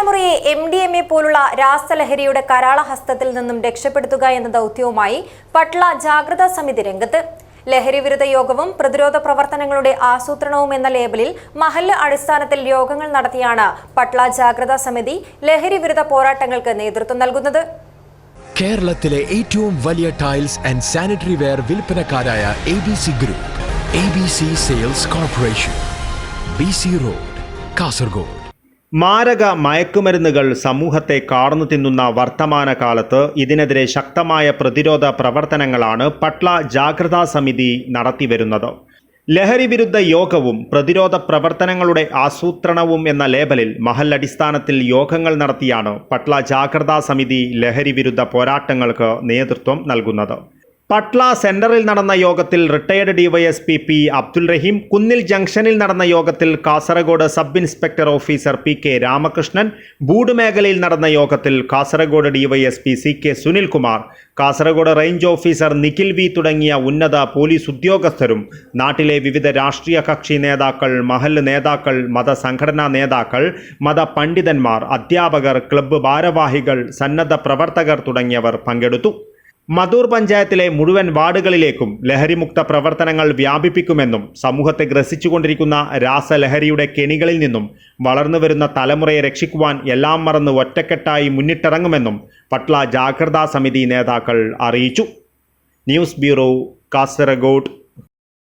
യുവതലമുറയെ MDMA പോലുള്ള രാസലഹരിയുടെ കരാളഹസ്തത്തിൽ നിന്നും രക്ഷപ്പെടുത്തുക എന്ന ദൗത്യവുമായി പട്ള ജാഗ്രതാ സമിതി രംഗത്ത്. ലഹരി വിരുദ്ധ യോഗവും പ്രതിരോധ പ്രവർത്തനങ്ങളുടെ ആസൂത്രണവും എന്ന ലേബലിൽ മഹല്ല് അടിസ്ഥാനത്തിൽ യോഗങ്ങൾ നടത്തിയാണ് പട്ള ജാഗ്രതാ സമിതി ലഹരി വിരുദ്ധ പോരാട്ടങ്ങൾക്ക് നേതൃത്വം നൽകുന്നത്. കേരളത്തിലെ ഏറ്റവും വലിയ ടൈൽസ് ആൻഡ് സാനിറ്ററി വെയർ വിൽപ്പനക്കാരായ ABC group, ABC sales corporation, BC road, Kasaragod. മാരക മയക്കുമരുന്നുകൾ സമൂഹത്തെ കാർന്നു തിന്നുന്ന വർത്തമാനകാലത്ത് ഇതിനെതിരെ ശക്തമായ പ്രതിരോധ പ്രവർത്തനങ്ങളാണ് പട്ള ജാഗ്രതാ സമിതി നടത്തിവരുന്നത്. ലഹരി വിരുദ്ധ യോഗവും പ്രതിരോധ പ്രവർത്തനങ്ങളുടെ ആസൂത്രണവും എന്ന ലേബലിൽ മഹല്ലടിസ്ഥാനത്തിൽ യോഗങ്ങൾ നടത്തിയാണ് പട്ള ജാഗ്രതാ സമിതി ലഹരി വിരുദ്ധ പോരാട്ടങ്ങൾക്ക് നേതൃത്വം നൽകുന്നത്. പട്ള സെന്ററിൽ നടന്ന യോഗത്തിൽ retired DYSP P. Abdul Rahim, കുന്നിൽ ജംഗ്ഷനിൽ നടന്ന യോഗത്തിൽ Kasaragod sub inspector officer PK Ramakrishnan, ബൂഡ് മേഖലയിൽ നടന്ന യോഗത്തിൽ Kasaragod DYSP CK Sunilkumar, Kasaragod range officer Nikhil V തുടങ്ങിയ ഉന്നത പോലീസ് ഉദ്യോഗസ്ഥരും നാട്ടിലെ വിവിധ രാഷ്ട്രീയ കക്ഷി നേതാക്കൾ, മഹല്ല് നേതാക്കൾ, മതസംഘടനാ നേതാക്കൾ, മതപണ്ഡിതന്മാർ, അധ്യാപകർ, ക്ലബ്ബ് ഭാരവാഹികൾ, സന്നദ്ധ പ്രവർത്തകർ തുടങ്ങിയവർ പങ്കെടുത്തു. മധൂർ പഞ്ചായത്തിലെ മുഴുവൻ വാർഡുകളിലേക്കും ലഹരിമുക്ത പ്രവർത്തനങ്ങൾ വ്യാപിപ്പിക്കുമെന്നും സമൂഹത്തെ ഗ്രസിച്ചുകൊണ്ടിരിക്കുന്ന രാസലഹരിയുടെ കെണികളിൽ നിന്നും വളർന്നുവരുന്ന തലമുറയെ രക്ഷിക്കുവാൻ എല്ലാം മറന്ന് ഒറ്റക്കെട്ടായി മുന്നിട്ടിറങ്ങുമെന്നും പട്ള ജാഗ്രതാ സമിതി നേതാക്കൾ അറിയിച്ചു. News bureau, Kasaragod.